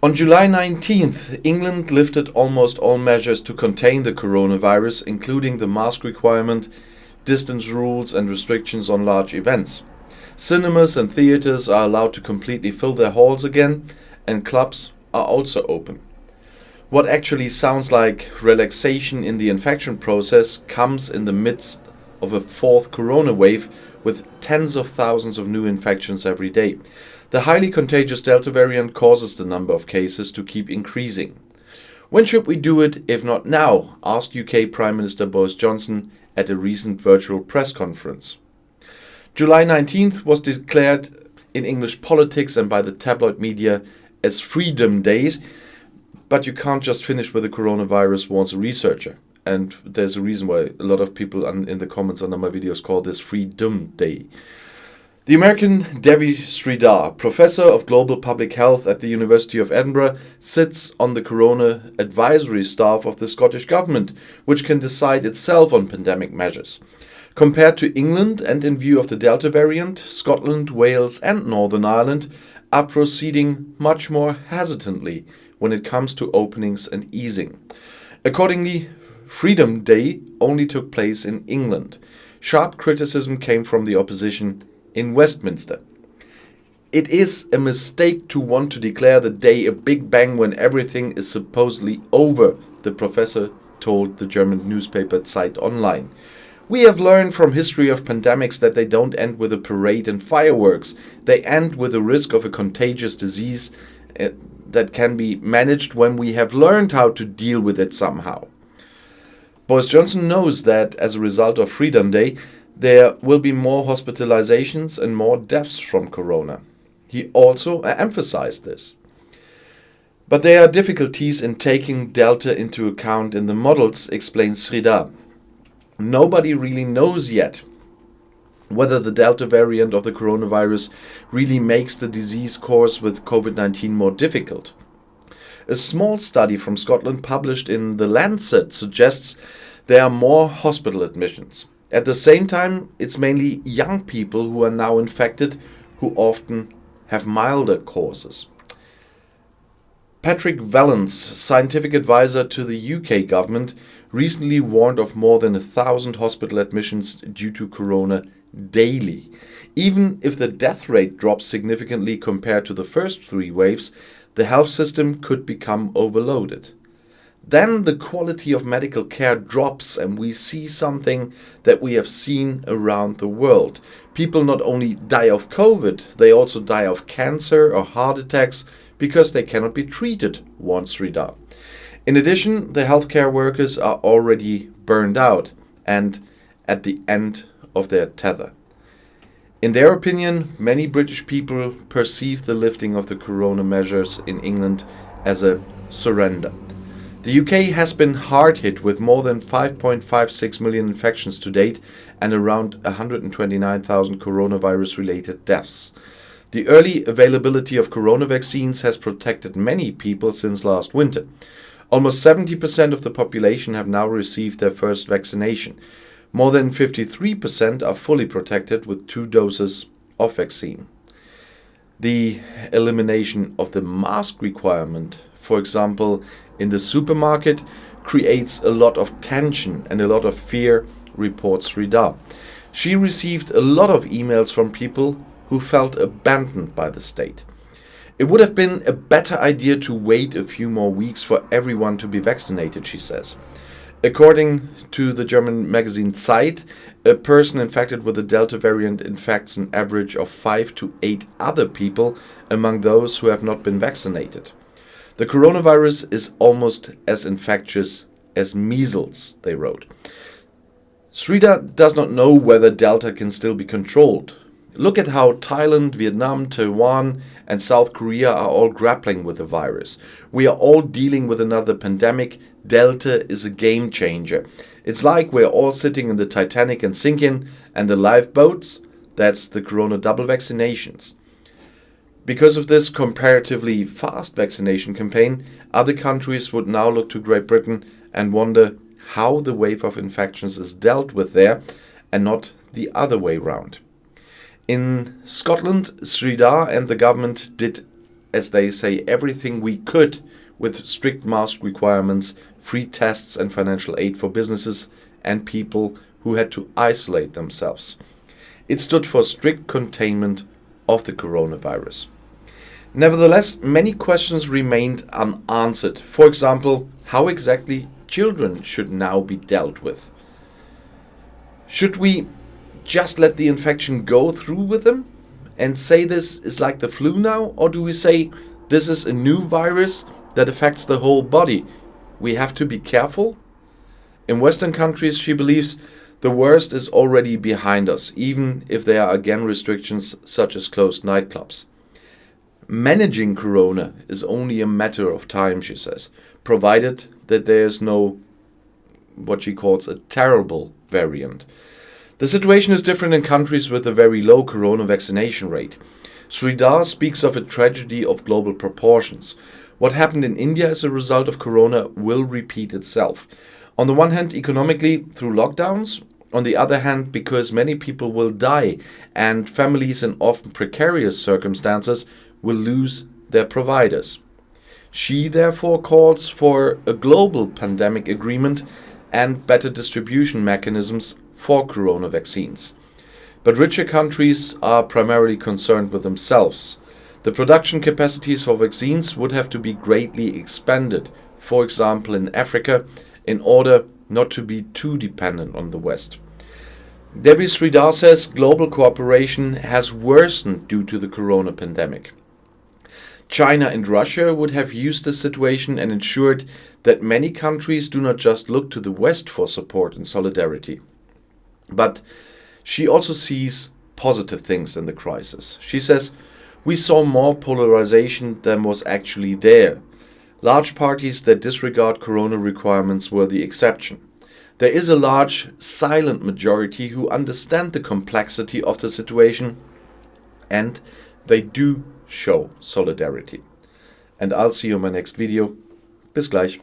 On July 19th, England lifted almost all measures to contain the coronavirus, including the mask requirement, distance rules and restrictions on large events. Cinemas and theatres are allowed to completely fill their halls again, and clubs are also open. What actually sounds like relaxation in the infection process comes in the midst of a fourth corona wave with tens of thousands of new infections every day. The highly contagious Delta variant causes the number of cases to keep increasing. When should we do it, if not now? Asked UK Prime Minister Boris Johnson at a recent virtual press conference. July 19th was declared in English politics and by the tabloid media as Freedom Day, but you can't just finish with the coronavirus, warns a researcher. And there's a reason why a lot of people in the comments under my videos call this Freedom Day. The American Devi Sridhar, professor of global public health at the University of Edinburgh, sits on the corona advisory staff of the Scottish government, which can decide itself on pandemic measures. Compared to England and in view of the Delta variant, Scotland, Wales and Northern Ireland are proceeding much more hesitantly when it comes to openings and easing. Accordingly, Freedom Day only took place in England. Sharp criticism came from the opposition in Westminster. It is a mistake to want to declare the day a big bang when everything is supposedly over, the professor told the German newspaper Zeit online. We have learned from history of pandemics that they don't end with a parade and fireworks. They end with the risk of a contagious disease that can be managed when we have learned how to deal with it somehow. Boris Johnson knows that as a result of Freedom Day, there will be more hospitalizations and more deaths from corona. He also emphasized this. But there are difficulties in taking Delta into account in the models, explains Sridhar. Nobody really knows yet whether the Delta variant of the coronavirus really makes the disease course with COVID-19 more difficult. A small study from Scotland published in The Lancet suggests there are more hospital admissions. At the same time, it's mainly young people who are now infected who often have milder courses. Patrick Vallance, scientific advisor to the UK government, recently warned of more than 1,000 hospital admissions due to corona daily. Even if the death rate drops significantly compared to the first three waves, the health system could become overloaded. Then the quality of medical care drops and we see something that we have seen around the world. People not only die of COVID, they also die of cancer or heart attacks because they cannot be treated, warns Sridhar. In addition, the healthcare workers are already burned out and at the end of their tether. In their opinion, many British people perceive the lifting of the corona measures in England as a surrender. The UK has been hard hit with more than 5.56 million infections to date and around 129,000 coronavirus-related deaths. The early availability of corona vaccines has protected many people since last winter. Almost 70% of the population have now received their first vaccination. More than 53% are fully protected with 2 doses of vaccine. The elimination of the mask requirement, for example, in the supermarket, creates a lot of tension and a lot of fear, reports Sridhar. She received a lot of emails from people who felt abandoned by the state. It would have been a better idea to wait a few more weeks for everyone to be vaccinated, she says. According to the German magazine Zeit, a person infected with the Delta variant infects an average of 5 to 8 other people among those who have not been vaccinated. The coronavirus is almost as infectious as measles, they wrote. Sridhar does not know whether Delta can still be controlled. Look at how Thailand, Vietnam, Taiwan and South Korea are all grappling with the virus. We are all dealing with another pandemic. Delta is a game changer. It's like we're all sitting in the Titanic and sinking, and the lifeboats, that's the corona double vaccinations. Because of this comparatively fast vaccination campaign, other countries would now look to Great Britain and wonder how the wave of infections is dealt with there and not the other way round. In Scotland, Sridhar and the government did as they say, everything we could with strict mask requirements, free tests and financial aid for businesses and people who had to isolate themselves. It stood for strict containment of the coronavirus. Nevertheless, many questions remained unanswered. For example, how exactly children should now be dealt with. Should we just let the infection go through with them and say this is like the flu now? Or do we say this is a new virus that affects the whole body? We have to be careful? In Western countries, she believes the worst is already behind us, even if there are again restrictions such as closed nightclubs. Managing corona is only a matter of time, she says, provided that there is no, what she calls, a terrible variant. The situation is different in countries with a very low corona vaccination rate. Sridhar speaks of a tragedy of global proportions. What happened in India as a result of corona will repeat itself. On the one hand, economically through lockdowns. On the other hand, because many people will die and families in often precarious circumstances will lose their providers. She therefore calls for a global pandemic agreement and better distribution mechanisms for corona vaccines. But richer countries are primarily concerned with themselves. The production capacities for vaccines would have to be greatly expanded, for example in Africa, in order not to be too dependent on the West. Debbie Sridhar says global cooperation has worsened due to the corona pandemic. China and Russia would have used the situation and ensured that many countries do not just look to the West for support and solidarity. But she also sees positive things in the crisis. She says, we saw more polarization than was actually there. Large parties that disregard corona requirements were the exception. There is a large silent majority who understand the complexity of the situation and they do show solidarity. And I'll see you in my next video. Bis gleich.